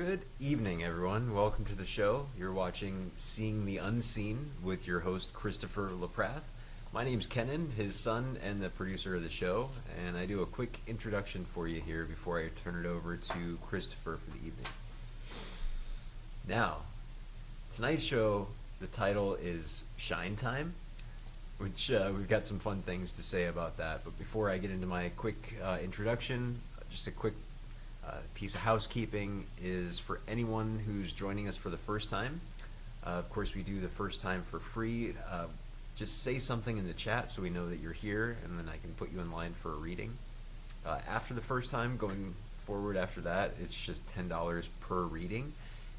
Good evening, everyone. Welcome to the show. You're watching Seeing the Unseen with your host, Christopher Laprath. My name's Kenan, his son and the producer of the show, and I do a quick introduction for you here before I turn it over to Christopher for the evening. Now, tonight's show, the title is Shine Time, which we've got some fun things to say about that. But before I get into my quick introduction, just a quick piece of housekeeping is for anyone who's joining us for the first time. Of course, we do the first time for free. Just say something in the chat so we know that you're here, and then I can put you in line for a reading. After the first time, going forward after that, it's just $10 per reading.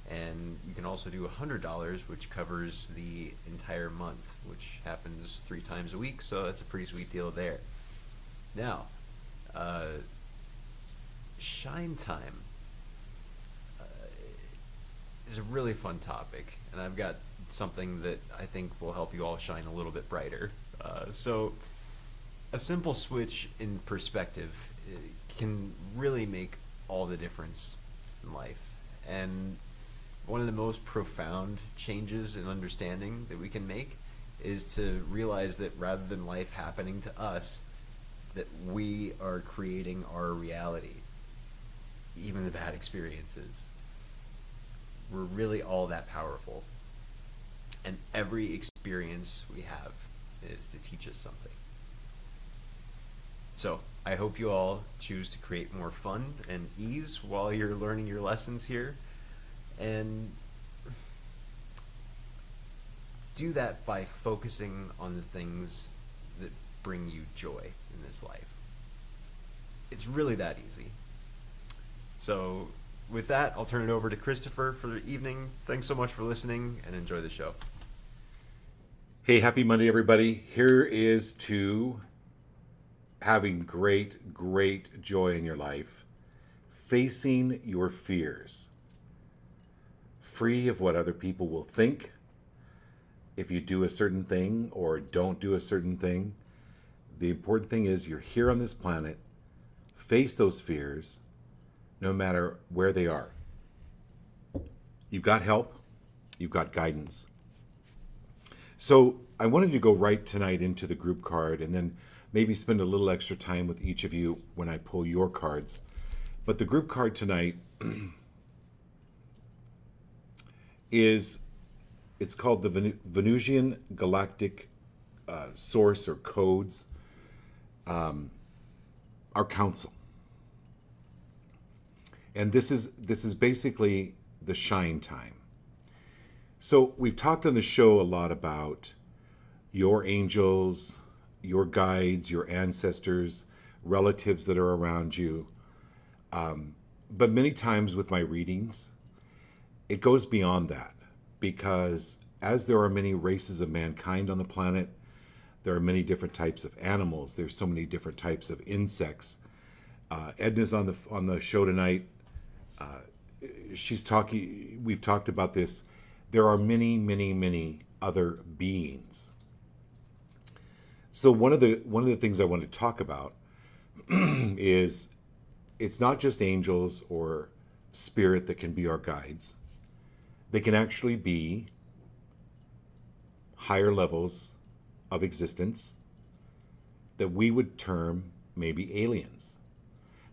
And you can also do $100, which covers the entire month, which happens 3 times a week, so that's a pretty sweet deal there. Now, Shine Time is a really fun topic, and I've got something that I think will help you all shine a little bit brighter. So, a simple switch in perspective can really make all the difference in life. And one of the most profound changes in understanding that we can make is to realize that rather than life happening to us, that we are creating our reality. Even the bad experiences. We're really all that powerful. And every experience we have is to teach us something. So, I hope you all choose to create more fun and ease while you're learning your lessons here. And do that by focusing on the things that bring you joy in this life. It's really that easy. So, with that, I'll turn it over to Christopher for the evening. Thanks so much for listening, and enjoy the show. Hey, happy Monday, everybody. Here is to having great joy in your life, facing your fears, free of what other people will think if you do a certain thing or don't do a certain thing. The important thing is you're here on this planet, face those fears, no matter where they are. You've got help, you've got guidance. So I wanted to go right tonight into the group card and then maybe spend a little extra time with each of you when I pull your cards. But the group card tonight it's called the Venusian Galactic Source or Codes, our council. And this is basically the shine time. So we've talked on the show a lot about your angels, your guides, your ancestors, relatives that are around you. But many times with my readings, it goes beyond that, because as there are many races of mankind on the planet, there are many different types of animals. There's so many different types of insects. Edna's on the show tonight. We've talked about this. There are many other beings. So one of the things I want to talk about is it's not just angels or spirit that can be our guides. They can actually be higher levels of existence that we would term maybe aliens.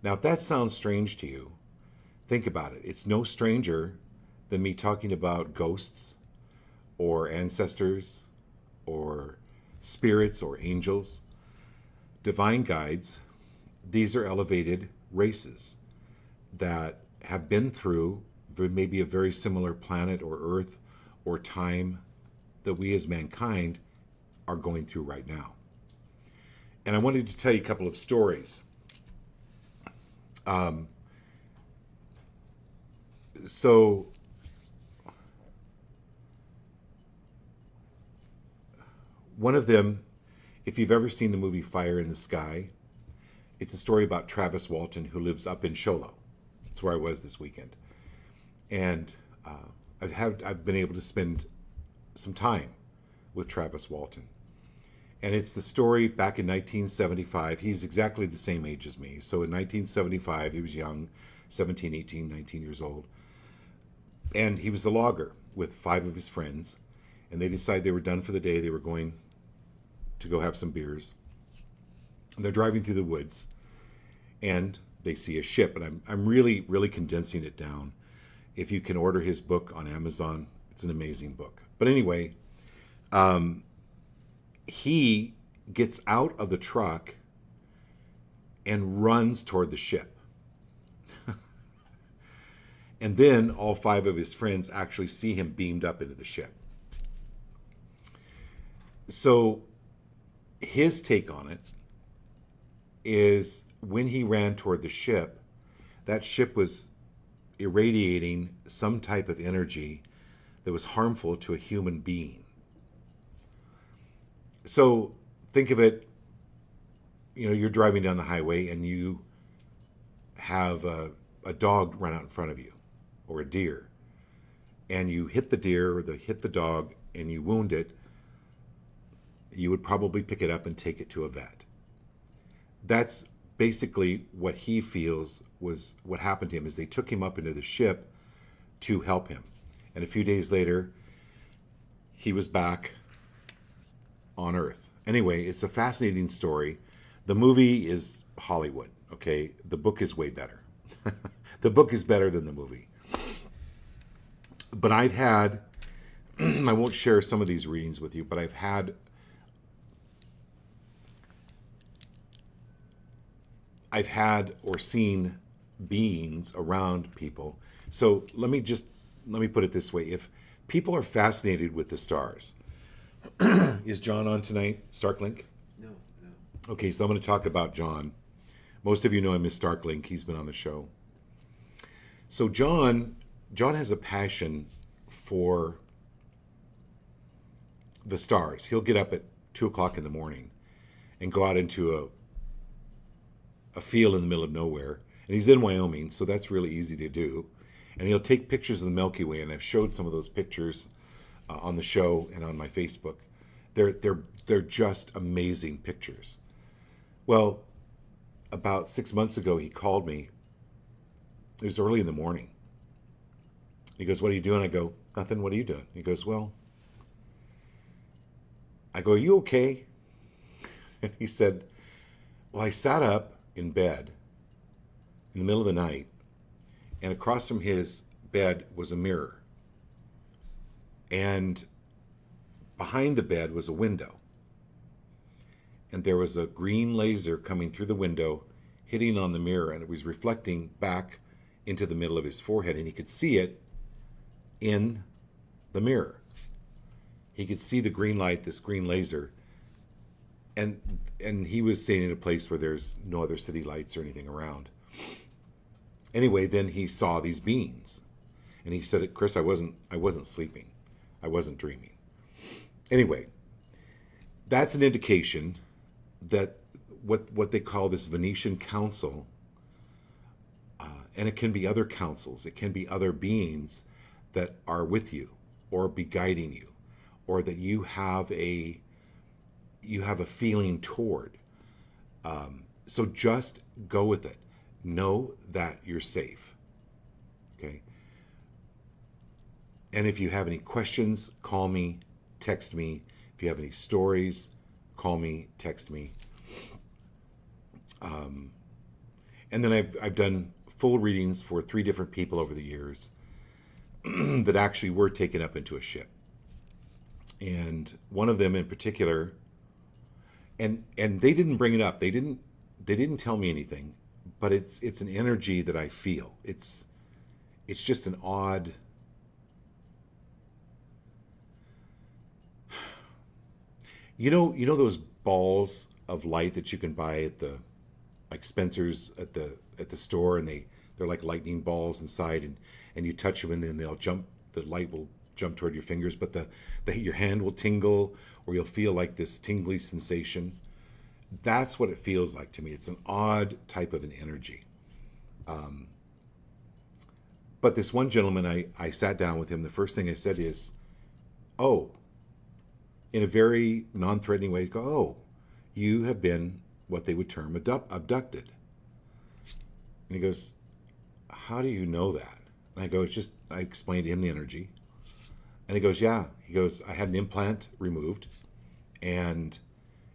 Now, if that sounds strange to you, think about it. It's no stranger than me talking about ghosts or ancestors or spirits or angels, divine guides. These are elevated races that have been through maybe a very similar planet or earth or time that we as mankind are going through right now. And I wanted to tell you a couple of stories. So one of them, if you've ever seen the movie Fire in the Sky, it's a story about Travis Walton, who lives up in Show Low. That's where I was this weekend. And I've been able to spend some time with Travis Walton. And it's the story back in 1975. He's exactly the same age as me. So in 1975, he was young, 17, 18, 19 years old. And he was a logger with 5 of his friends, and they decided they were done for the day. They were going to go have some beers. And they're driving through the woods, and they see a ship. And I'm really, really condensing it down. If you can order his book on Amazon, it's an amazing book. But anyway, he gets out of the truck and runs toward the ship. And then all 5 of his friends actually see him beamed up into the ship. So his take on it is when he ran toward the ship, that ship was irradiating some type of energy that was harmful to a human being. So think of it, you're driving down the highway and you have a dog run out in front of you, or a deer, and you hit the deer or hit the dog and you wound it, you would probably pick it up and take it to a vet. That's basically what he feels was what happened to him, is they took him up into the ship to help him. And a few days later, he was back on Earth. Anyway, it's a fascinating story. The movie is Hollywood, okay? The book is way better. The book is better than the movie. But I've had, I won't share some of these readings with you, but I've had or seen beings around people. So let me put it this way. If people are fascinated with the stars, is John on tonight, Starklink? No. Okay, so I'm going to talk about John. Most of you know him as Starklink. He's been on the show. So John has a passion for the stars. He'll get up at 2 o'clock in the morning and go out into a field in the middle of nowhere. And he's in Wyoming, so that's really easy to do. And he'll take pictures of the Milky Way, and I've showed some of those pictures on the show and on my Facebook. They're just amazing pictures. Well, about 6 months ago, he called me. It was early in the morning. He goes, "What are you doing?" I go, "Nothing. What are you doing?" He goes, "Well," I go, "Are you okay?" And he said, "Well, I sat up in bed in the middle of the night, and across from his bed was a mirror. And behind the bed was a window. And there was a green laser coming through the window, hitting on the mirror, and it was reflecting back into the middle of his forehead, and he could see it in the mirror. He could see the green light, this green laser, and he was staying in a place where there's no other city lights or anything around. Anyway, then he saw these beings, and he said, "Chris, I wasn't sleeping. I wasn't dreaming." Anyway, that's an indication that what they call this Venetian council, and it can be other councils, it can be other beings that are with you or be guiding you, or that you have a feeling toward. So just go with it. Know that you're safe. Okay? And if you have any questions, call me, text me. If you have any stories, call me, text me. And then I've done full readings for 3 different people over the years that actually were taken up into a ship. And one of them in particular, and they didn't bring it up. They didn't tell me anything, but it's an energy that I feel. It's just an odd, you know those balls of light that you can buy at the, like Spencer's at the store, and they're like lightning balls inside, and you touch them and then the light will jump toward your fingers, but your hand will tingle, or you'll feel like this tingly sensation. That's what it feels like to me. It's an odd type of an energy. But this one gentleman, I sat down with him. The first thing I said is, "Oh," in a very non-threatening way, go, "Oh, you have been what they would term abducted." And he goes, "How do you know that?" And I go, it's just, I explained to him the energy. And he goes, yeah. He goes, I had an implant removed. And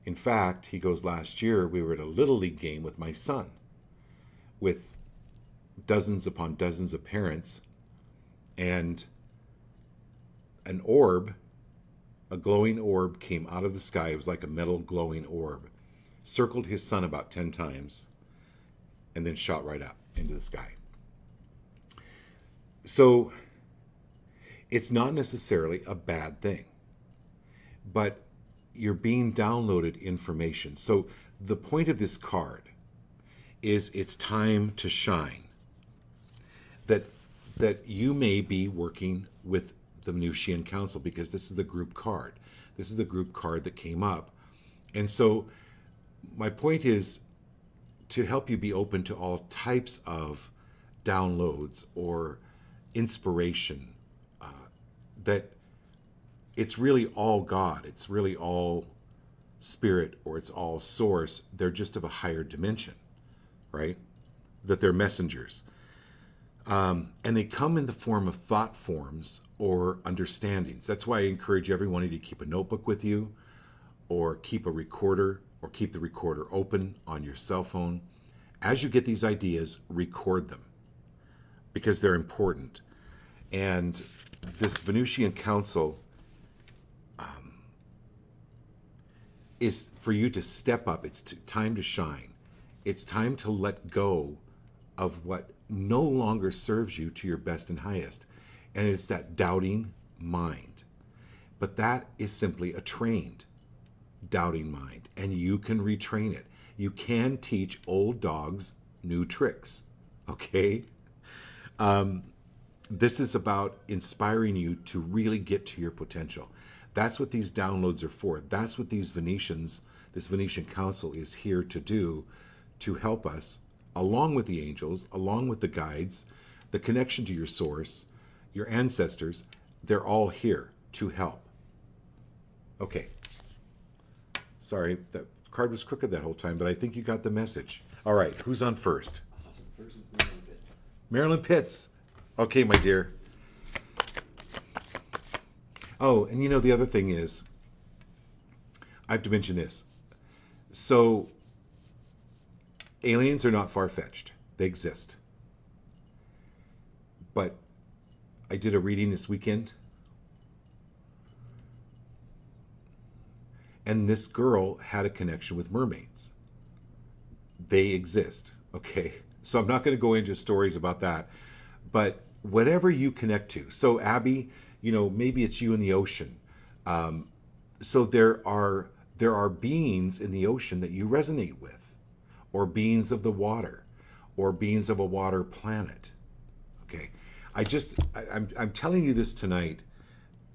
in fact, he goes, last year we were at a Little League game with my son with dozens upon dozens of parents, and an orb, a glowing orb, came out of the sky. It was like a metal glowing orb, circled his son about 10 times, and then shot right up into the sky. So it's not necessarily a bad thing, but you're being downloaded information. So the point of this card is it's time to shine. That you may be working with the Venusian Council, because this is the group card. This is the group card that came up. And so my point is to help you be open to all types of downloads or inspiration, that it's really all God, it's really all spirit, or it's all source. They're just of a higher dimension, right? That they're messengers. And they come in the form of thought forms or understandings. That's why I encourage everyone to keep a notebook with you, or keep a recorder, or keep the recorder open on your cell phone. As you get these ideas, record them, because they're important. And this Venusian Council is for you to step up. It's time to shine. It's time to let go of what no longer serves you to your best and highest. And it's that doubting mind. But that is simply a trained doubting mind, and you can retrain it. You can teach old dogs new tricks, okay? This is about inspiring you to really get to your potential. That's what these downloads are for. That's what this Venetian Council is here to do, to help us, along with the angels, along with the guides, the connection to your source, your ancestors. They're all here to help. Okay. Sorry, that card was crooked that whole time, but I think you got the message. All right, who's on first? Awesome. First is Marilyn Pitts. Marilyn Pitts. Okay, my dear. Oh, and you know, the other thing is, I have to mention this. So, aliens are not far-fetched. They exist. But I did a reading this weekend, and this girl had a connection with mermaids. They exist, okay? So I'm not going to go into stories about that, but whatever you connect to. So Abby, you know, maybe it's you in the ocean. So there are beings in the ocean that you resonate with, or beings of the water, or beings of a water planet. Okay, I'm telling you this tonight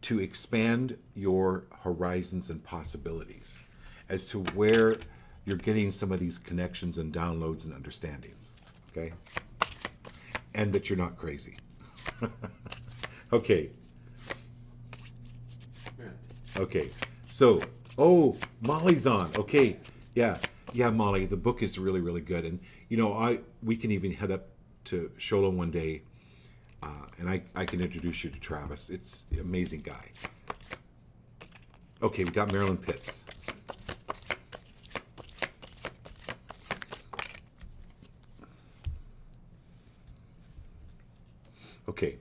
to expand your horizons and possibilities as to where you're getting some of these connections and downloads and understandings. Okay, and that you're not crazy. Okay. Okay. So, oh, Molly's on. Okay. Yeah. Yeah, Molly, the book is really, really good. And, you know, we can even head up to Sholo one day, and I can introduce you to Travis. It's an amazing guy. Okay, we got Marilyn Pitts. Okay.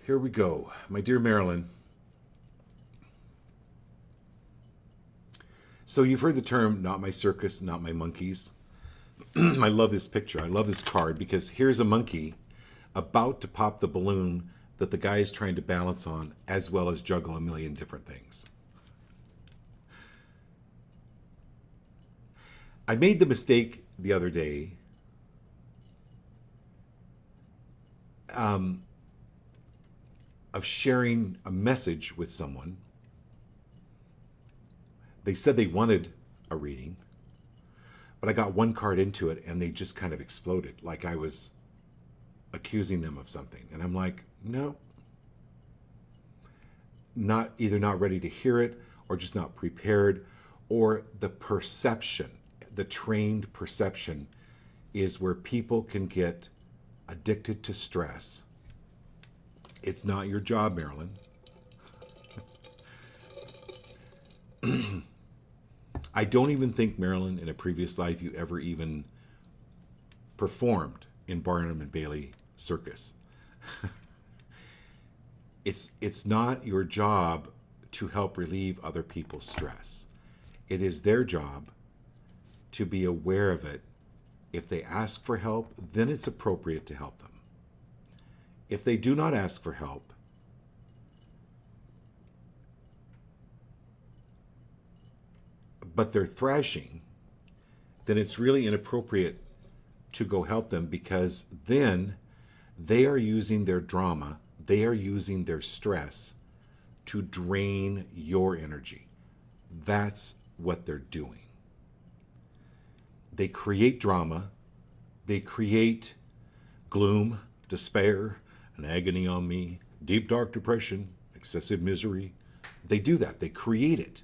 Here we go. My dear Marilyn. So you've heard the term, not my circus, not my monkeys. I love this picture. I love this card, because here's a monkey about to pop the balloon that the guy is trying to balance on, as well as juggle a million different things. I made the mistake the other day of sharing a message with someone. They said they wanted a reading, but I got one card into it and they just kind of exploded, like I was accusing them of something. And I'm like, no, either not ready to hear it, or just not prepared, or the perception, the trained perception is where people can get addicted to stress. It's not your job, Marilyn. I don't even think, Marilyn, in a previous life you ever even performed in Barnum and Bailey Circus. It's not your job to help relieve other people's stress. It is their job to be aware of it. If they ask for help, then it's appropriate to help them. If they do not ask for help, but they're thrashing, then it's really inappropriate to go help them, because then they are using their drama, they are using their stress to drain your energy. That's what they're doing. They create drama, they create gloom, despair, an agony on me, deep dark depression, excessive misery. They do that, they create it.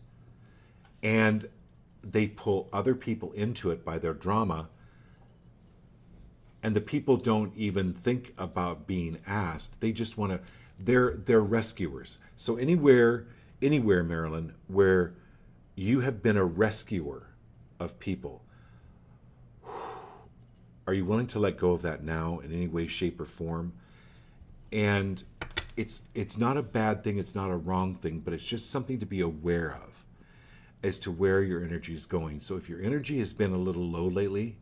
And they pull other people into it by their drama. And the people don't even think about being asked. They just want to, they're rescuers. So anywhere, Marilyn, where you have been a rescuer of people, are you willing to let go of that now in any way, shape, or form? And it's not a bad thing, it's not a wrong thing, but it's just something to be aware of as to where your energy is going. So if your energy has been a little low lately,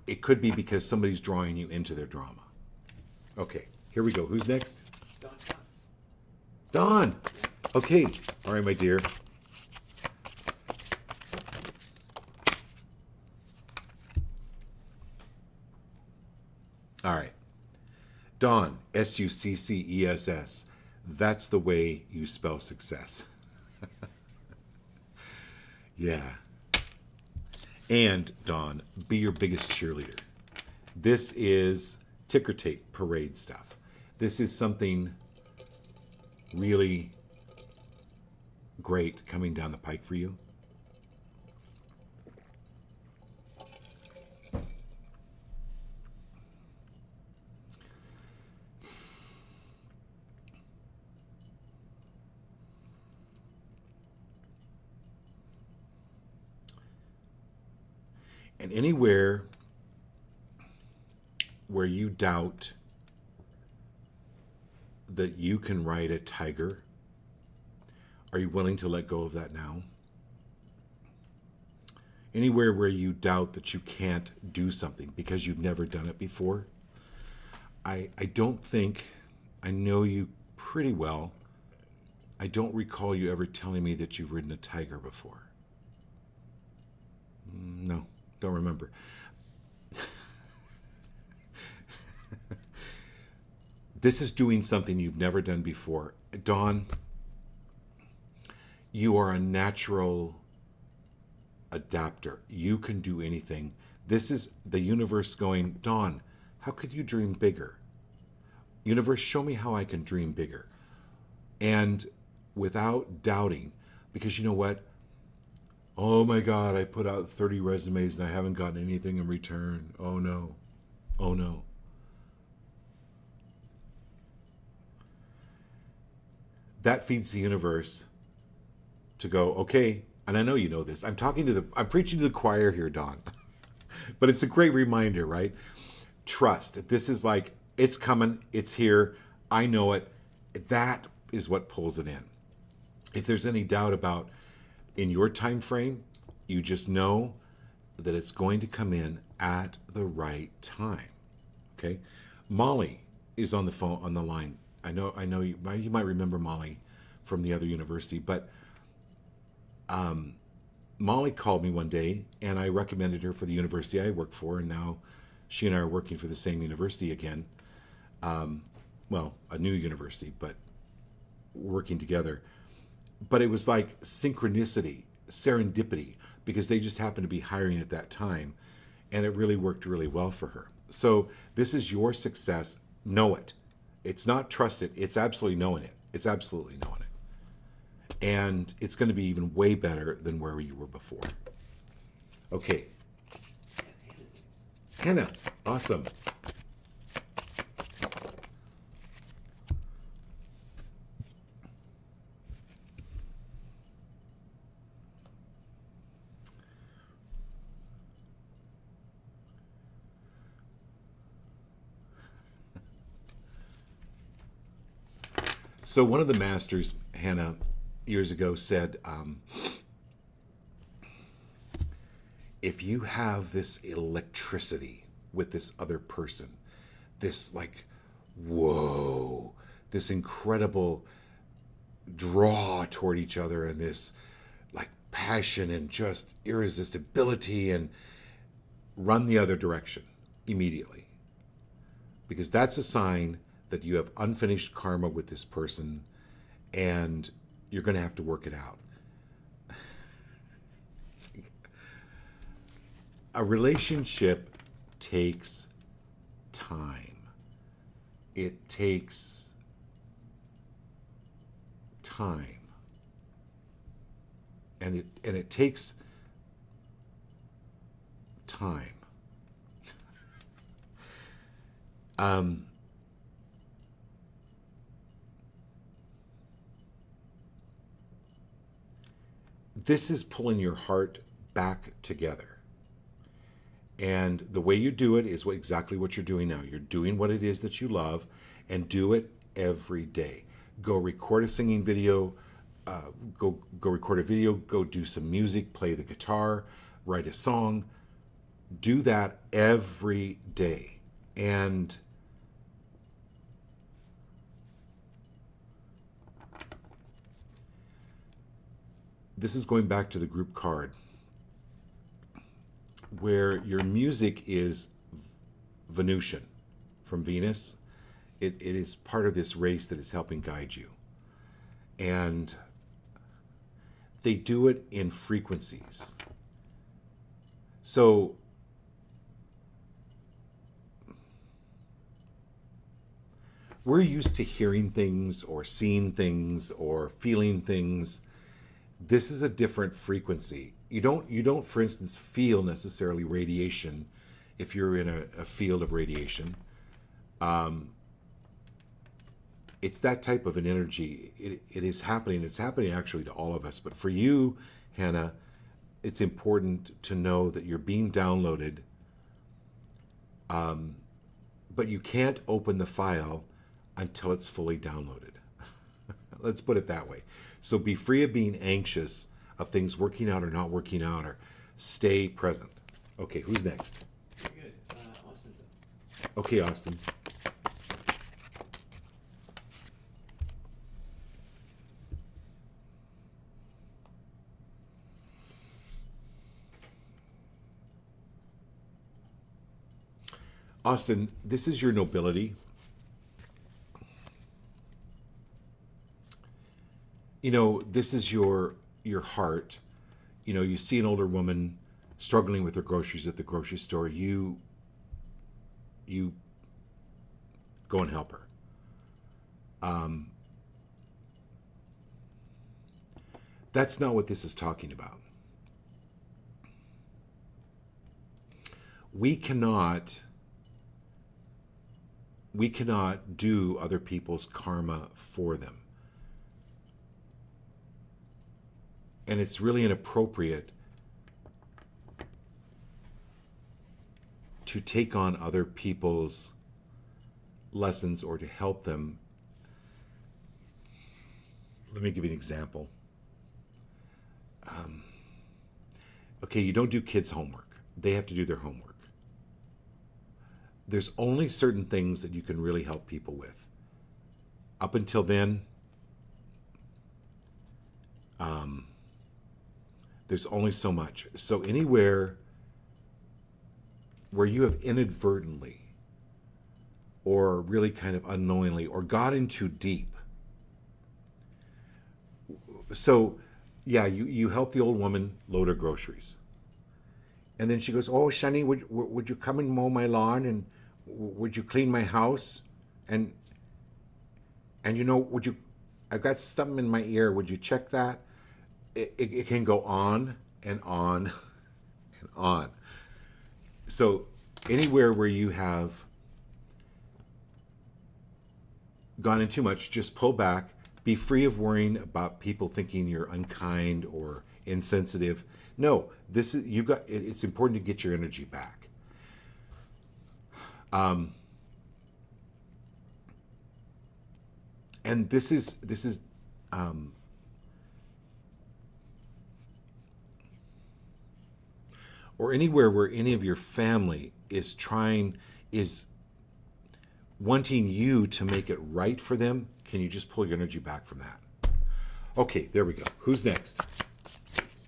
it could be because somebody's drawing you into their drama. Okay, here we go. Who's next? Dawn. Okay. All right, my dear. All right. Dawn, Success. That's the way you spell success. Yeah. And, Dawn, be your biggest cheerleader. This is ticker tape parade stuff. This is something really great coming down the pike for you. And anywhere where you doubt that you can ride a tiger, are you willing to let go of that now? Anywhere where you doubt that you can't do something because you've never done it before, I don't think, I know you pretty well, I don't recall you ever telling me that you've ridden a tiger before. No. Don't remember. This is doing something you've never done before. Dawn, you are a natural adapter. You can do anything. This is the universe going, Dawn, how could you dream bigger? Universe, show me how I can dream bigger. And without doubting, because you know what? Oh my God, I put out 30 resumes and I haven't gotten anything in return. Oh no. Oh no. That feeds the universe to go, okay, and I know you know this. I'm preaching to the choir here, Dawn. But it's a great reminder, right? Trust. This is like, it's coming, it's here, I know it. That is what pulls it in. If there's any doubt about in your time frame, you just know that it's going to come in at the right time. Okay? Molly is on the phone, on the line. I know you might remember Molly from the other university, but Molly called me one day and I recommended her for the university I work for, and now she and I are working for the same university again. Well, a new university, but working together. But it was like synchronicity, serendipity, because they just happened to be hiring at that time, and it really worked really well for her. So this is your success. Know it. It's not trust it. It's absolutely knowing it. It's absolutely knowing it. And it's going to be even way better than where you were before. Okay. Hannah, awesome. So one of the masters, Hannah, years ago said, if you have this electricity with this other person, this like, whoa, this incredible draw toward each other and this like passion and just irresistibility, and run the other direction immediately. Because that's a sign that you have unfinished karma with this person and you're going to have to work it out. A relationship takes time. It takes time. And it takes time. This is pulling your heart back together. And the way you do it is exactly what you're doing now. You're doing what it is that you love, and do it every day. Go record a singing video, go record a video, go do some music, play the guitar, write a song. Do that every day. And this is going back to the group card, where your music is Venusian, from Venus. It is part of this race that is helping guide you. And they do it in frequencies. So we're used to hearing things or seeing things or feeling things. This is a different frequency. You don't, for instance, feel necessarily radiation if you're in a field of radiation. It's that type of an energy. It is happening. It's happening actually to all of us. But for you, Hannah, it's important to know that you're being downloaded. But you can't open the file until it's fully downloaded. Let's put it that way. So be free of being anxious of things working out or not working out, or stay present. Okay, who's next? Good. Austin's up. Okay, Austin. Austin, this is your nobility. You know, this is your heart. You know, you see an older woman struggling with her groceries at the grocery store. You go and help her. That's not what this is talking about. We cannot do other people's karma for them. And it's really inappropriate to take on other people's lessons or to help them. Let me give you an example. Okay, you don't do kids' homework. They have to do their homework. There's only certain things that you can really help people with. Up until then, there's only so much. So anywhere where you have inadvertently or really kind of unknowingly or got in too deep. So yeah, you help the old woman load her groceries. And then she goes, "Oh, Sonny, would you come and mow my lawn, and would you clean my house? And you know, would you I've got something in my ear. Would you check that? It can go on and on and on. So anywhere where you have gone in too much, just pull back. Be free of worrying about people thinking you're unkind or insensitive. No, this is you've got. It's important to get your energy back. And this is or anywhere where any of your family is wanting you to make it right for them. Can you just pull your energy back from that? Okay, there we go. Who's next?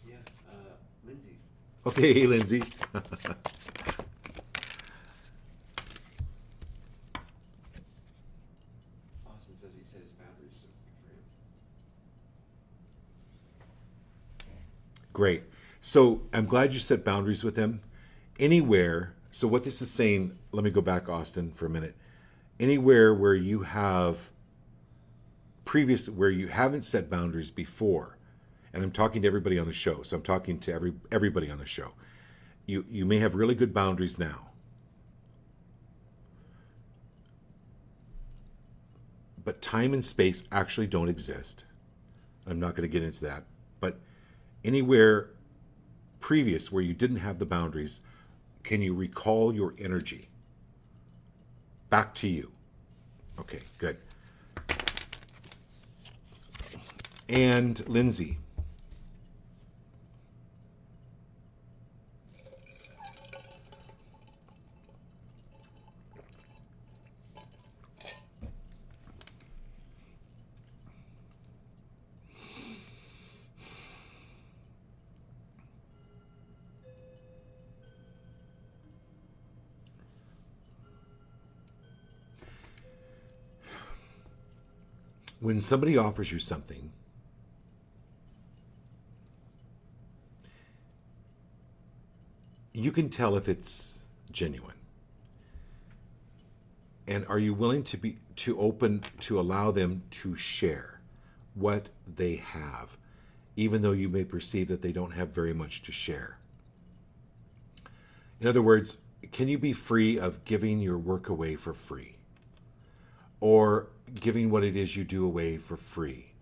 Yeah, Lindsay. Okay, hey, Lindsay. Austin says he set his boundaries, so good for him. Great. So I'm glad you set boundaries with them. Anywhere, so what this is saying, let me go back, Austin, for a minute. Anywhere where you have where you haven't set boundaries before, and I'm talking to everybody on the show, so I'm talking to everybody on the show. You may have really good boundaries now. But time and space actually don't exist. I'm not going to get into that. But anywhere previous where you didn't have the boundaries, can you recall your energy back to you? Okay, good. And Lindsay. When somebody offers you something, you can tell if it's genuine. And are you willing to allow them to share what they have, even though you may perceive that they don't have very much to share? In other words, can you be free of giving your work away for free? Or giving what it is you do away for free?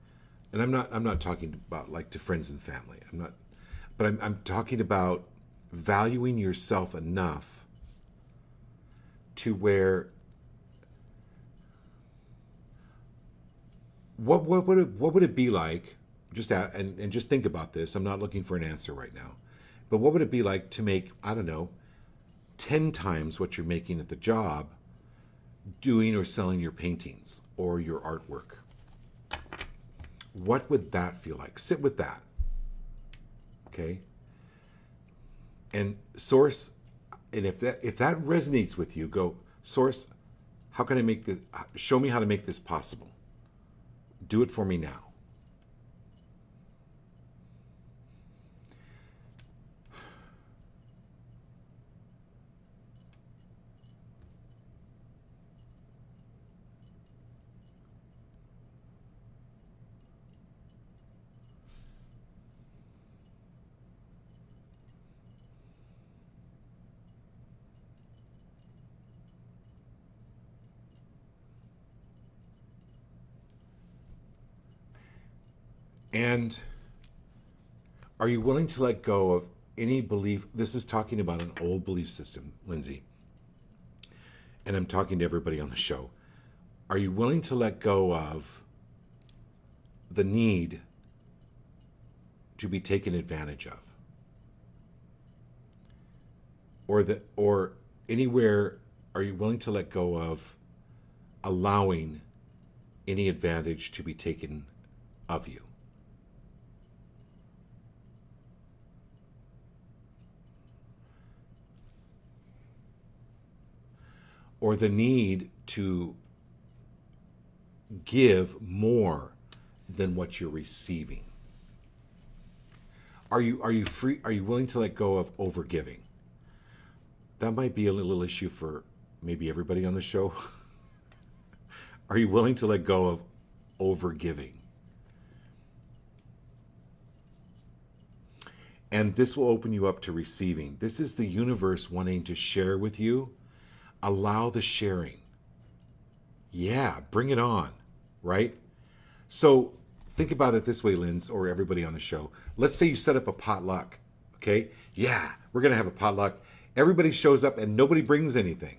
And I'm not talking about like to friends and family. I'm talking about valuing yourself enough to where what would it be like, and just think about this. I'm not looking for an answer right now. But what would it be like to make, I don't know, 10 times what you're making at the job doing or selling your paintings or your artwork? What would that feel like? Sit with that. Okay? And Source, and if that resonates with you, go, Source, how can I make this, show me how to make this possible. Do it for me now. And are you willing to let go of any belief? This is talking about an old belief system, Lindsay. And I'm talking to everybody on the show. Are you willing to let go of the need to be taken advantage of? Or anywhere, are you willing to let go of allowing any advantage to be taken of you? Or the need to give more than what you're receiving? Are you free? Are you willing to let go of overgiving? That might be a little issue for maybe everybody on the show. Are you willing to let go of overgiving? And this will open you up to receiving. This is the universe wanting to share with you. Allow the sharing. Yeah, bring it on, right? So think about it this way, Linz, or everybody on the show. Let's say you set up a potluck, okay? Yeah, we're going to have a potluck. Everybody shows up and nobody brings anything.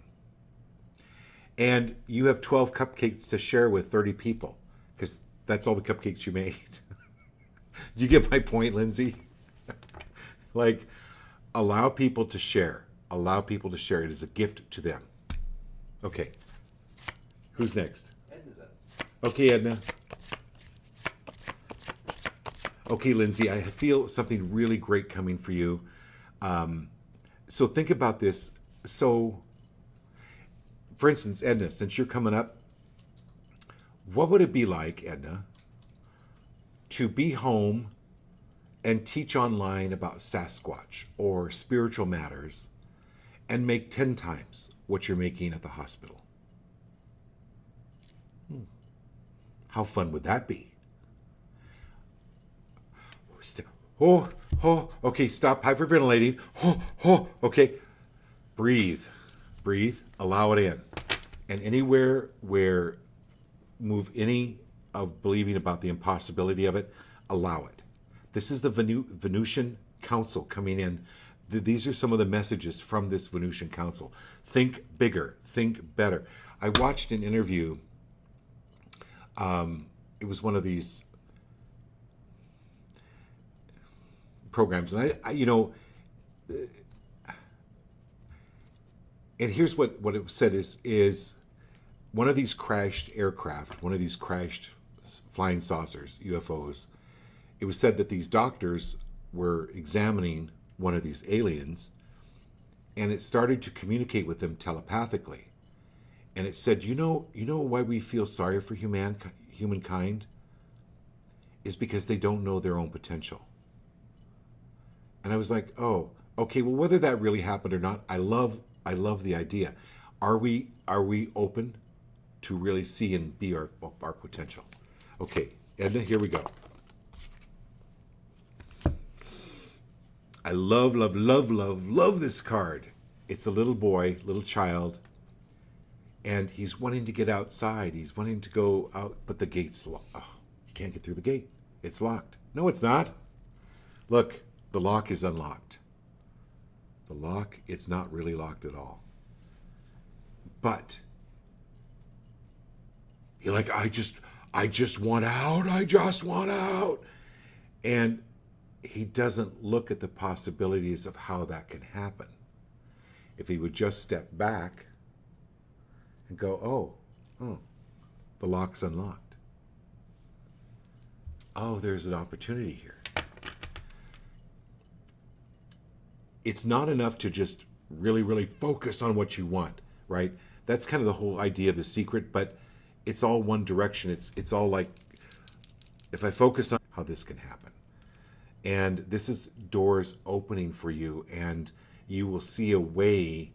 And you have 12 cupcakes to share with 30 people because that's all the cupcakes you made. Do you get my point, Lindsay? Like, allow people to share. Allow people to share. It is a gift to them. Okay. Who's next? Edna's up. Okay, Edna. Okay, Lindsay, I feel something really great coming for you. So think about this. So, for instance, Edna, since you're coming up, what would it be like, Edna, to be home and teach online about Sasquatch or spiritual matters and make 10 times what you're making at the hospital? How fun would that be? Okay, stop hyperventilating. Okay. Breathe, allow it in. And anywhere where move any of believing about the impossibility of it, allow it. This is the Venusian Council coming in. These are some of the messages from this Venusian Council. Think bigger, think better. I watched an interview. It was one of these programs, and I and here's what it said is one of these crashed aircraft, one of these crashed flying saucers, UFOs. It was said that these doctors were examining one of these aliens, and it started to communicate with them telepathically. And it said, you know why we feel sorry for humankind? Is because they don't know their own potential. And I was like, oh, okay, well, whether that really happened or not, I love the idea. Are we open to really see and be our potential? Okay, Edna, here we go. I love this card. It's a little boy, little child, and he's wanting to get outside. He's wanting to go out, but the gate's locked. Oh, he can't get through the gate. It's locked. No, it's not. Look, the lock is unlocked. The lock, it's not really locked at all. But you're like, I just want out. I just want out. And he doesn't look at the possibilities of how that can happen. If he would just step back and go, oh, the lock's unlocked. Oh, there's an opportunity here. It's not enough to just really focus on what you want, right? That's kind of the whole idea of The Secret, but it's all one direction. It's all like, if I focus on how this can happen. And this is doors opening for you, and you will see a way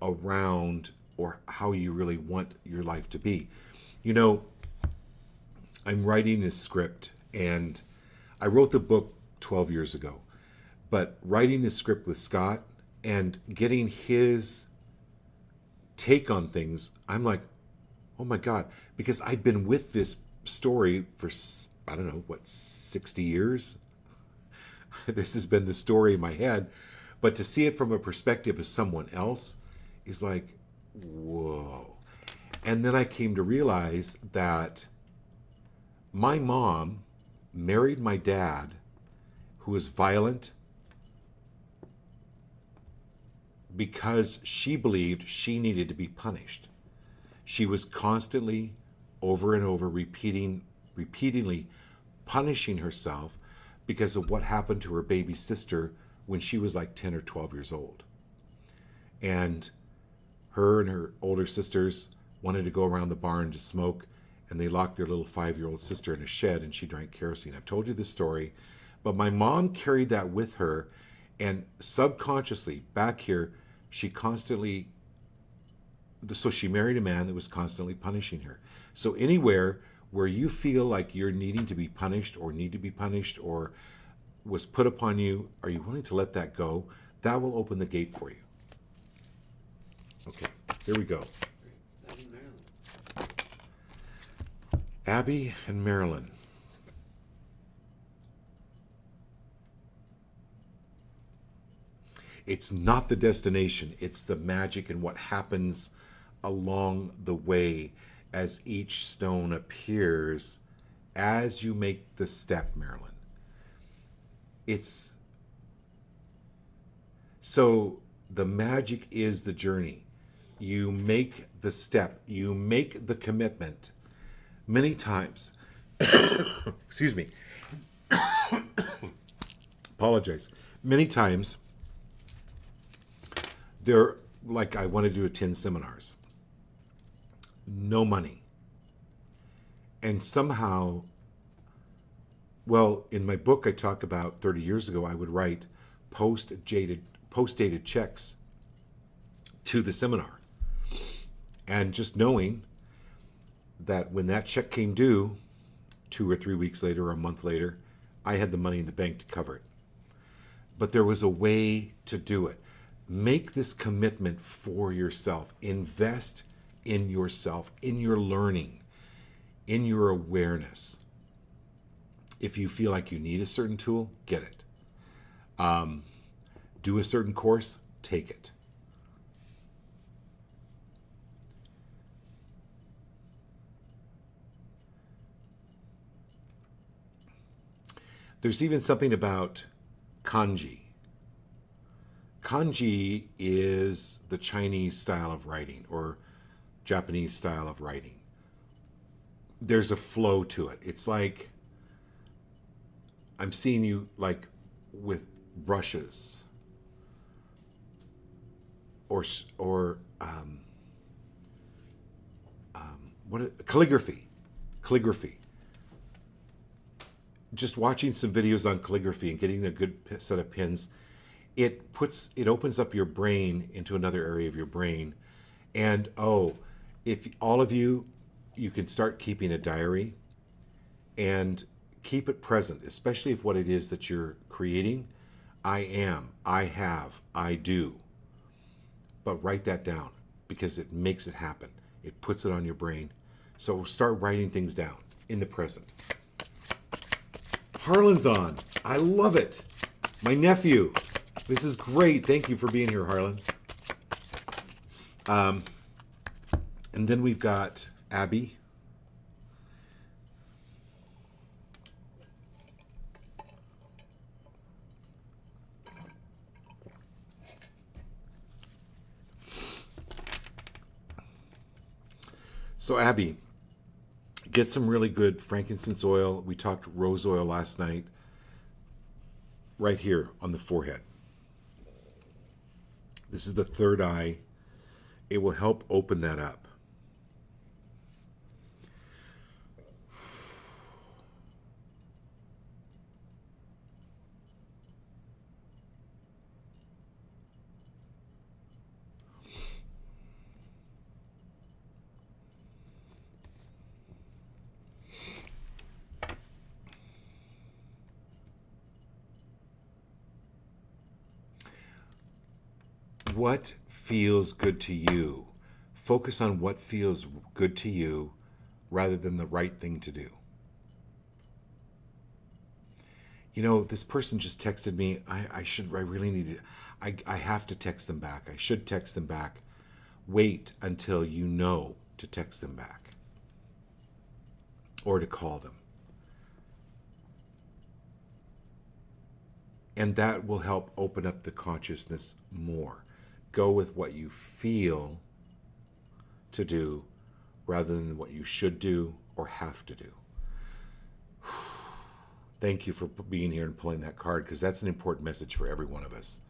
around or how you really want your life to be. You know, I'm writing this script, and I wrote the book 12 years ago. But writing this script with Scott and getting his take on things, I'm like, oh my God, because I'd been with this story for, I don't know, 60 years? This has been the story in my head. But to see it from a perspective of someone else is like, whoa. And then I came to realize that my mom married my dad, who was violent, because she believed she needed to be punished. She was constantly, over and over, repeatedly punishing herself because of what happened to her baby sister when she was like 10 or 12 years old. And her older sisters wanted to go around the barn to smoke, and they locked their little 5-year-old sister in a shed, and she drank kerosene. I've told you this story, but my mom carried that with her, and subconsciously, back here, she married a man that was constantly punishing her. So anywhere where you feel like you're needing to be punished or need to be punished or was put upon you, are you willing to let that go? That will open the gate for you. Okay, here we go. Great. It's Abby, Maryland. Abby and Marilyn. It's not the destination, it's the magic and what happens along the way as each stone appears as you make the step, Marilyn. It's so the magic is the journey. You make the step, you make the commitment many times. Excuse me. Apologize. Many times there, like, I wanted to attend seminars, no money, and somehow, well, in my book I talk about 30 years ago I would write post-dated checks to the seminar, and just knowing that when that check came due 2 or 3 weeks later or a month later, I had the money in the bank to cover it. But there was a way to do it. Make this commitment for yourself. Invest in yourself, in your learning, in your awareness. If you feel like you need a certain tool, get it. Do a certain course, take it. There's even something about kanji. Kanji is the Chinese style of writing or Japanese style of writing. There's a flow to it. It's like I'm seeing you like with brushes or calligraphy. Just watching some videos on calligraphy and getting a good set of pins, it opens up your brain into another area of your brain. And if all of you can start keeping a diary and keep it present, especially if what it is that you're creating, I am, I have, I do. But write that down because it makes it happen. It puts it on your brain. So start writing things down in the present. Harlan's on. I love it. My nephew. This is great. Thank you for being here, Harlan. And then we've got Abby. So Abby, get some really good frankincense oil. We talked rose oil last night. Right here on the forehead. This is the third eye. It will help open that up. What feels good to you? Focus on what feels good to you rather than the right thing to do. You know, this person just texted me. I really need to, I have to text them back. I should text them back. Wait until you know to text them back or to call them. And that will help open up the consciousness more. Go with what you feel to do rather than what you should do or have to do. Thank you for being here and pulling that card because that's an important message for every one of us.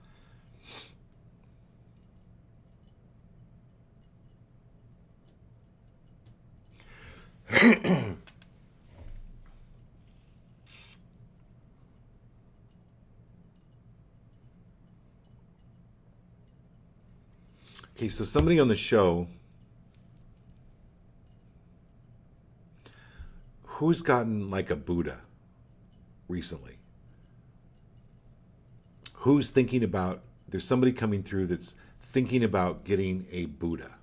Okay, so somebody on the show who's gotten like a Buddha recently? Who's thinking about, there's somebody coming through that's thinking about getting a Buddha.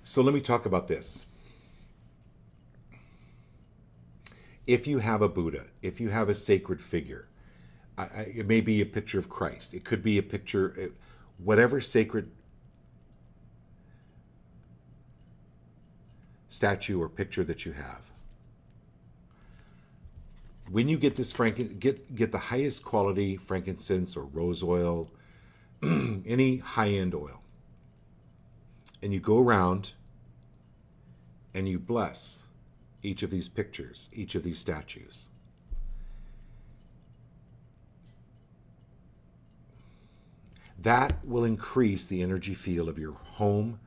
So let me talk about this. If you have a Buddha, if you have a sacred figure, it may be a picture of Christ. It could be a picture, whatever sacred statue or picture that you have. When you get this get the highest quality frankincense or rose oil, any high-end oil, and you go around and you bless each of these pictures, each of these statues. That will increase the energy field of your home.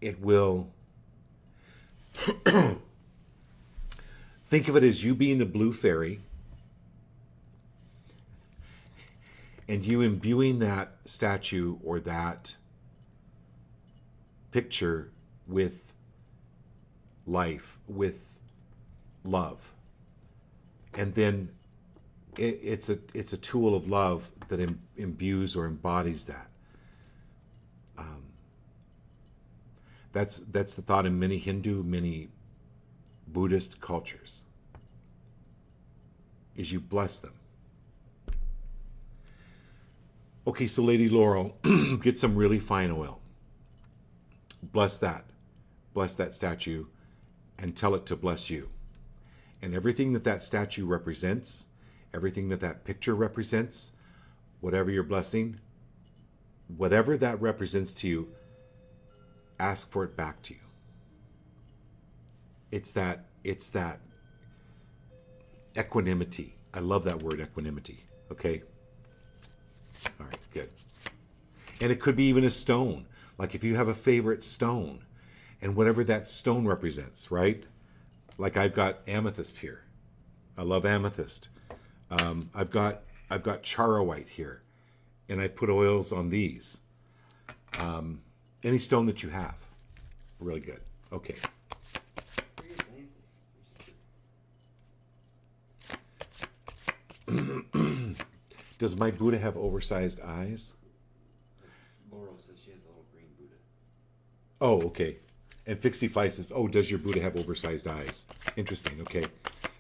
It will think of it as you being the blue fairy and you imbuing that statue or that picture with life, with love. And then it's a tool of love that imbues or embodies that. That's the thought in many Hindu, many Buddhist cultures, is you bless them. Okay, so Lady Laurel, get some really fine oil. Bless that statue, and tell it to bless you. And everything that statue represents, everything that picture represents, whatever you're blessing, whatever that represents to you, ask for it back to you. It's that equanimity. I love that word, equanimity. Okay? All right, good. And it could be even a stone. Like if you have a favorite stone, and whatever that stone represents, right? Like I've got amethyst here. I love amethyst. I've got charoite here, and I put oils on these. Any stone that you have, really good. Okay. Does my Buddha have oversized eyes? Laurel says she has a little green Buddha. Oh, okay. And Fixie Fly says, oh, does your Buddha have oversized eyes? Interesting, okay.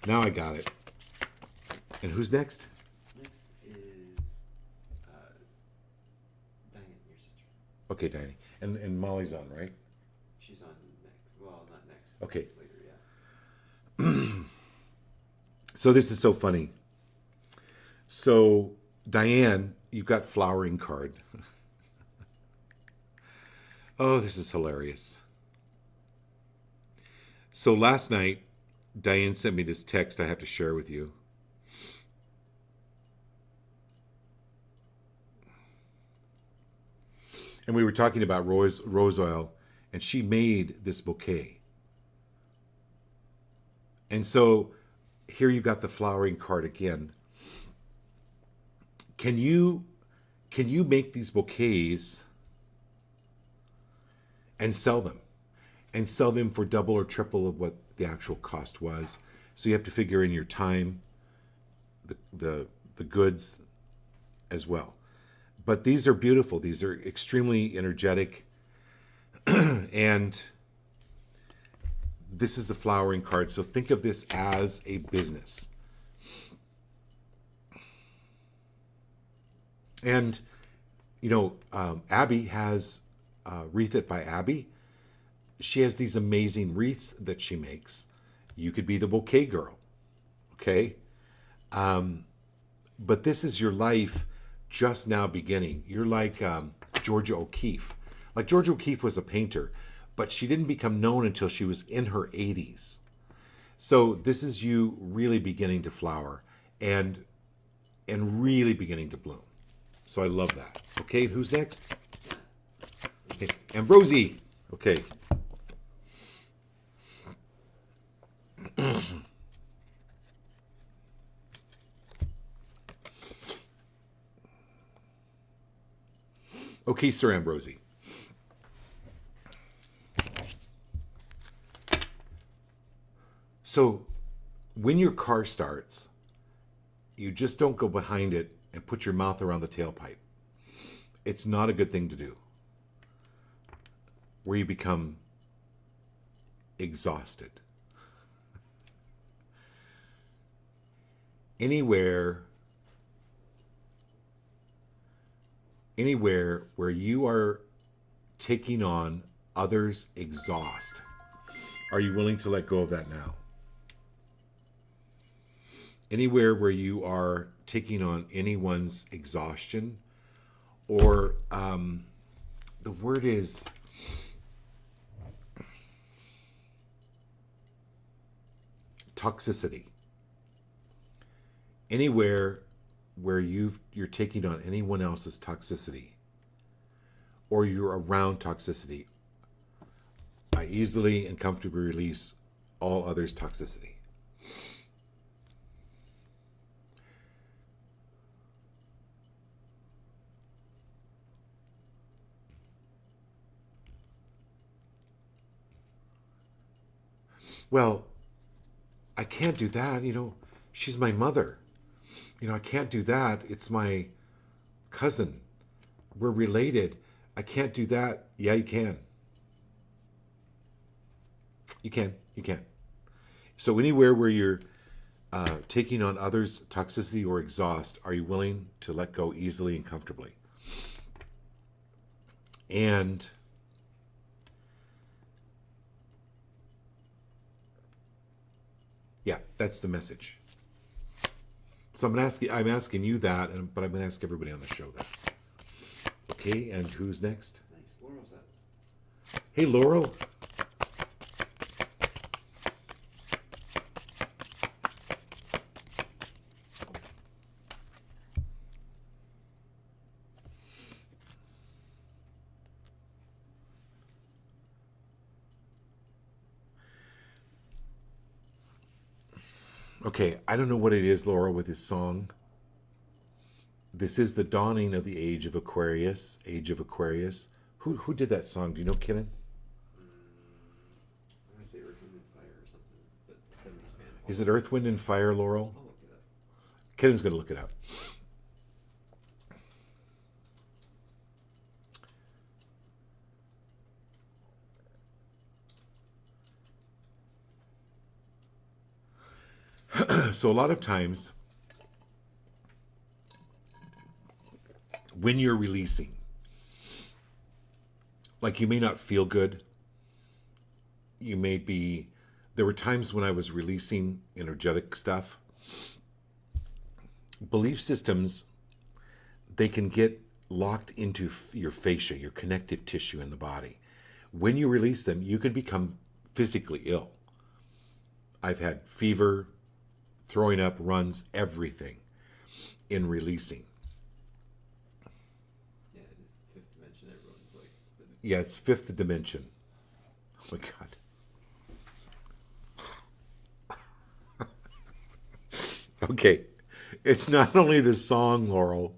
Now I got it. And who's next? Next is Diane, your sister. Okay, Diane. And Molly's on, right? She's on next. Well, not next. Okay. Later, yeah. So this is so funny. So Diane, you've got flowering card. Oh, this is hilarious. So last night, Diane sent me this text I have to share with you. And we were talking about rose oil, and she made this bouquet. And so here you've got the flowering card again. Can you make these bouquets and sell them? And sell them for double or triple of what the actual cost was. So you have to figure in your time, the goods as well. But these are beautiful. These are extremely energetic. And this is the flowering card. So think of this as a business. And, you know, Abby has Wreath It by Abby. She has these amazing wreaths that she makes. You could be the bouquet girl, okay? But this is your life just now beginning. You're like Georgia O'Keeffe. Like Georgia O'Keeffe was a painter, but she didn't become known until she was in her 80s. So this is you really beginning to flower and really beginning to bloom. So I love that. Okay, who's next? Okay, Ambrosie. Okay. Okay, Sir Ambrosie. So when your car starts, you just don't go behind it and put your mouth around the tailpipe. It's not a good thing to do. Where you become exhausted. Anywhere where you are taking on others' exhaust, are you willing to let go of that now? Anywhere where you are taking on anyone's exhaustion, or the word is toxicity. Anywhere where you're taking on anyone else's toxicity, or you're around toxicity, I easily and comfortably release all others' toxicity. Well, I can't do that. She's my mother. I can't do that. It's my cousin. We're related. I can't do that. Yeah, you can. You can. You can. So anywhere where you're taking on others' toxicity or exhaust, are you willing to let go easily and comfortably? And yeah, that's the message. So I'm asking you that, but I'm going to ask everybody on the show that. Okay, and who's next? Nice. Laurel's up. Hey, Laurel. Okay, I don't know what it is, Laura, with this song. This is the dawning of the age of Aquarius. Age of Aquarius. Who did that song? Do you know, Kenan? I'm gonna say Earth, Wind, and Fire or something, but 70s band. Is it Earth, Wind, and Fire, Laurel? I'll look it up. Kenan's going to look it up. So a lot of times when you're releasing, like you may not feel good. There were times when I was releasing energetic stuff. Belief systems, they can get locked into your fascia, your connective tissue in the body. When you release them, you can become physically ill. I've had fever, throwing up, runs, everything in releasing. Yeah, it is the fifth dimension. Everyone's like. Yeah, it's fifth dimension. Oh my God. Okay. It's not only the song, Laurel,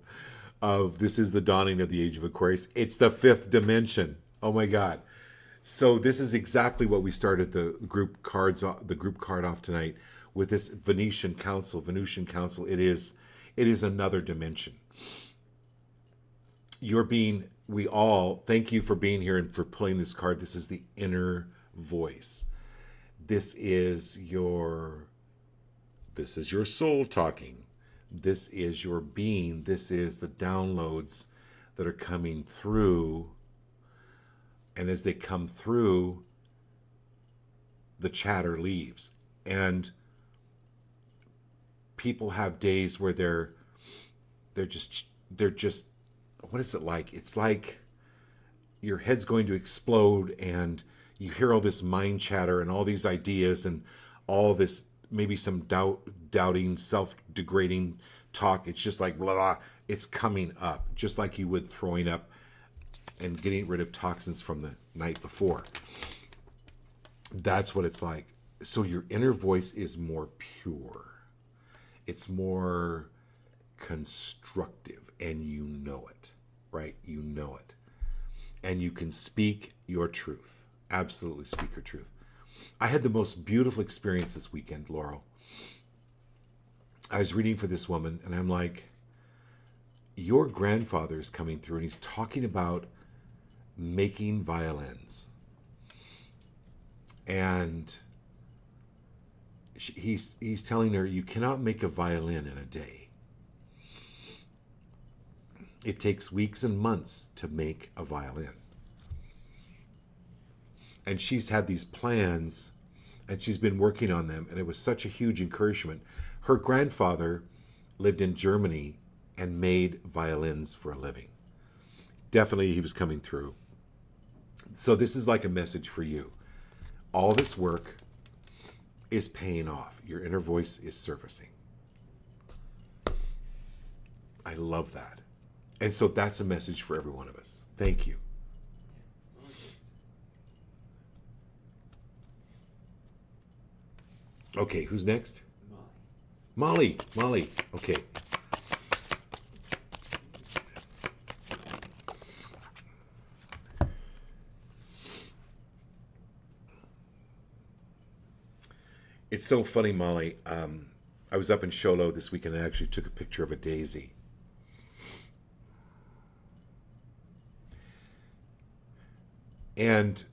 of This is the Dawning of the Age of Aquarius, it's the fifth dimension. Oh my God. So this is exactly what we started the group card off tonight with this Venusian Council. It is another dimension. Thank you for being here and for playing this card. This is the inner voice. This is your soul talking. This is your being. This is the downloads that are coming through. And as they come through, the chatter leaves. And people have days where they're just what is it like? It's like your head's going to explode and you hear all this mind chatter and all these ideas and all this, maybe some doubting, self-degrading talk. It's just like blah, blah, it's coming up, just like you would throwing up and getting rid of toxins from the night before. That's what it's like. So your inner voice is more pure. It's more constructive, and you know it, right? You know it. And you can speak your truth. Absolutely speak your truth. I had the most beautiful experience this weekend, Laurel. I was reading for this woman, and I'm like, your grandfather is coming through, and he's talking about making violins. And he's telling her, you cannot make a violin in a day. It takes weeks and months to make a violin. And she's had these plans, and she's been working on them, and it was such a huge encouragement. Her grandfather lived in Germany and made violins for a living. Definitely he was coming through. So this is like a message for you. All this work is paying off. Your inner voice is surfacing. I love that. And so that's a message for every one of us. Thank you. Okay, who's next? Molly. Molly. Okay. It's so funny, Molly. I was up in Show Low this weekend and I actually took a picture of a daisy. And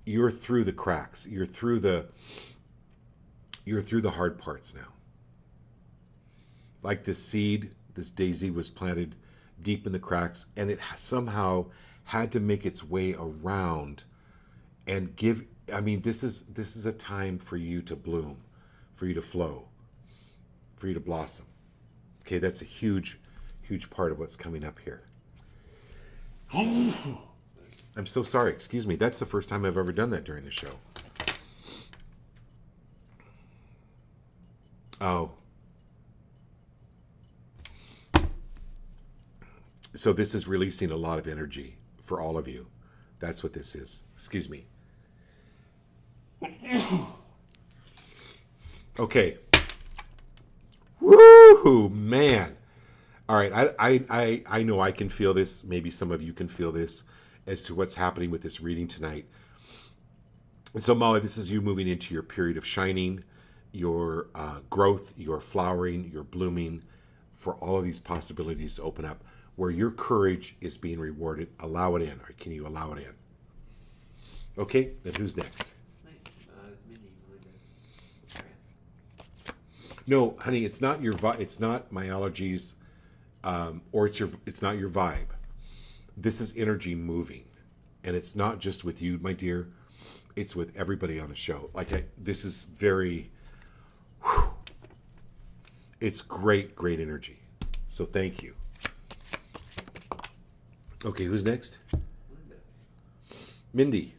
you're through the cracks. You're through the hard parts now. Like this seed, this daisy was planted deep in the cracks, and it somehow had to make its way around and give. I mean, this is a time for you to bloom, for you to flow, for you to blossom. Okay, that's a huge part of what's coming up here. I'm so sorry. Excuse me. That's the first time I've ever done that during the show. Oh. So this is releasing a lot of energy for all of you. That's what this is. Excuse me. Okay. Woo, man. All right. I know I can feel this. Maybe some of you can feel this as to what's happening with this reading tonight. And so, Molly, this is you moving into your period of shining, your growth, your flowering, your blooming, for all of these possibilities to open up, where your courage is being rewarded. Allow it in. Or can you allow it in? Okay, then who's next? Nice. Mindy, really good. Sorry. No, honey, it's not your it's not my allergies, or it's not your vibe. This is energy moving, and it's not just with you, my dear. It's with everybody on the show. This is very. Whew, it's great energy. So thank you. Okay, who's next? Linda. Mindy.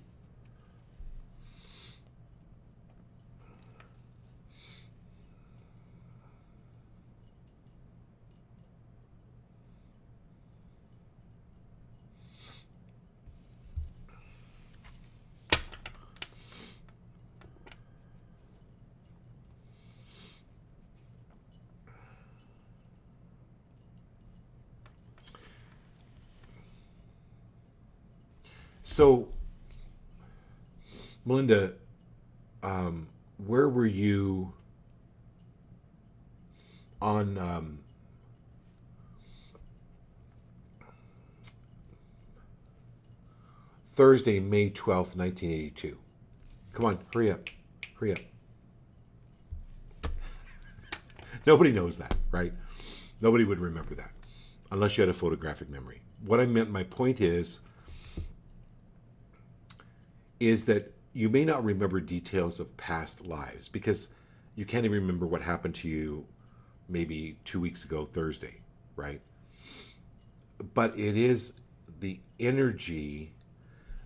So, Melinda, where were you on Thursday, May 12th, 1982? Come on, hurry up. Hurry up. Nobody knows that, right? Nobody would remember that unless you had a photographic memory. What I meant, my point is that you may not remember details of past lives because you can't even remember what happened to you maybe 2 weeks ago, Thursday, right? But it is the energy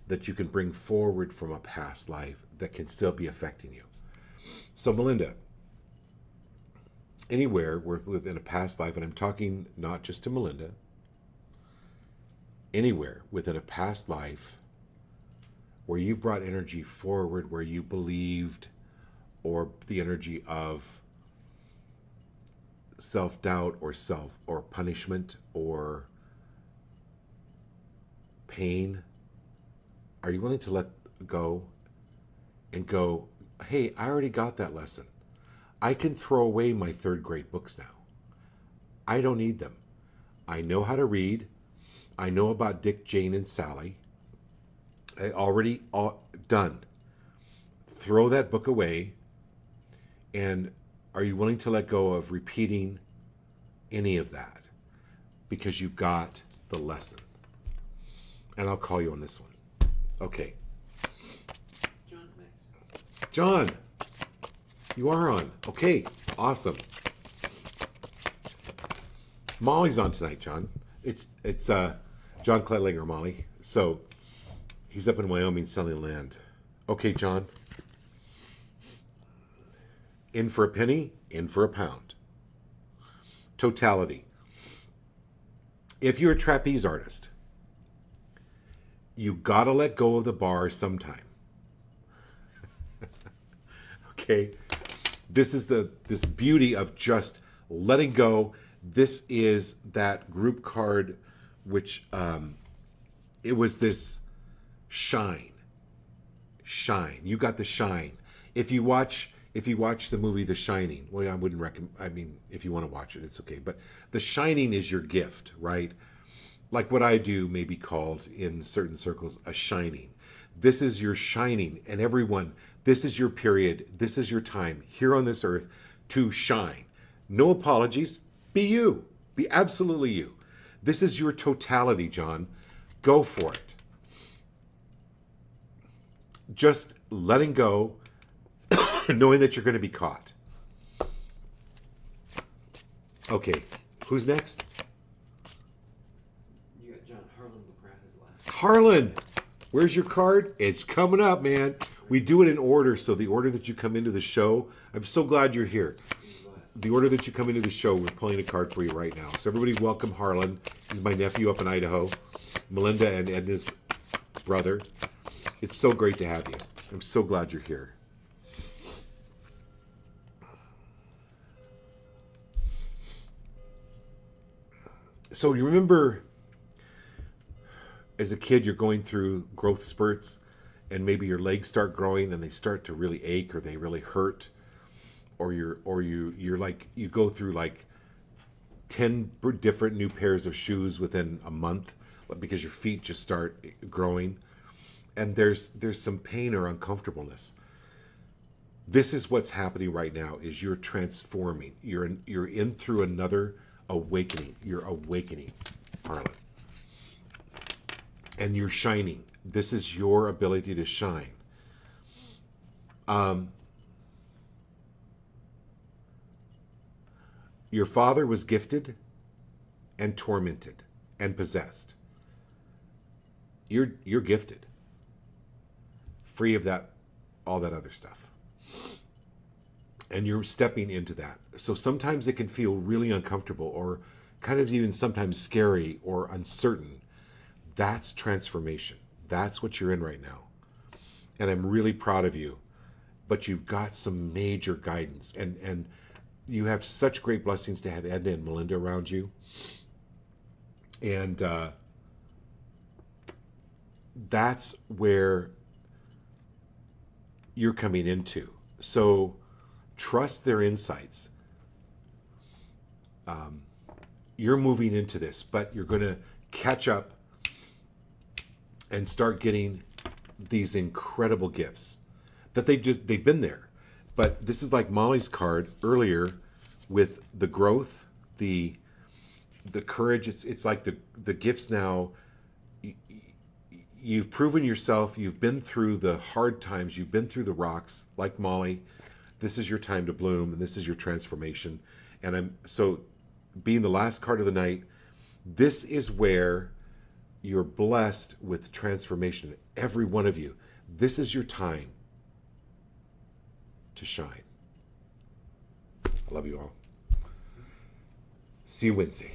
that you can bring forward from a past life that can still be affecting you. So, Melinda, anywhere within a past life, and I'm talking not just to Melinda, anywhere within a past life where you've brought energy forward, where you believed, or the energy of self-doubt or punishment or pain, are you willing to let go and go, hey, I already got that lesson. I can throw away my third grade books now. I don't need them. I know how to read. I know about Dick, Jane, and Sally. I already done. Throw that book away. And are you willing to let go of repeating any of that? Because you've got the lesson. And I'll call you on this one. Okay. John's next. John, you are on. Okay, awesome. Molly's on tonight, John. It's John Kletlinger, Molly. So he's up in Wyoming selling land. Okay, John. In for a penny, in for a pound. Totality. If you're a trapeze artist, you gotta let go of the bar sometime. Okay? This is this beauty of just letting go. This is that group card, which it was this shine. Shine. You got the shine. If you watch the movie The Shining, well, I wouldn't recommend. I mean, if you want to watch it, it's okay. But The Shining is your gift, right? Like what I do may be called in certain circles a shining. This is your shining, and everyone, this is your period. This is your time here on this earth to shine. No apologies. Be you. Be absolutely you. This is your totality, John. Go for it. Just letting go, knowing that you're going to be caught. Okay, who's next? You got John. Harlan McGrath is last. Harlan, where's your card? It's coming up, man. We do it in order, so the order that you come into the show, I'm so glad you're here. He's last. The order that you come into the show, we're pulling a card for you right now. So everybody welcome Harlan. He's my nephew up in Idaho. Melinda and Edna's brother. It's so great to have you. I'm so glad you're here. So you remember as a kid you're going through growth spurts and maybe your legs start growing and they start to really ache or they really hurt, or you're like you go through like 10 different new pairs of shoes within a month because your feet just start growing and there's some pain or uncomfortableness. This is what's happening right now is you're transforming. You're in through another awakening. You're awakening, Harlan. And you're shining. This is your ability to shine. Your father was gifted and tormented and possessed. You're gifted. Free of that, all that other stuff. And you're stepping into that. So sometimes it can feel really uncomfortable or kind of even sometimes scary or uncertain. That's transformation. That's what you're in right now. And I'm really proud of you. But you've got some major guidance. And you have such great blessings to have Edna and Melinda around you. And that's where you're coming into. So trust their insights. You're moving into this, but you're going to catch up and start getting these incredible gifts that they've been there. But this is like Molly's card earlier with the growth, the courage. It's like the gifts now. You've proven yourself. You've been through the hard times. You've been through the rocks like Molly. This is your time to bloom, and this is your transformation. And so being the last card of the night, this is where you're blessed with transformation. Every one of you. This is your time to shine. I love you all. See you Wednesday.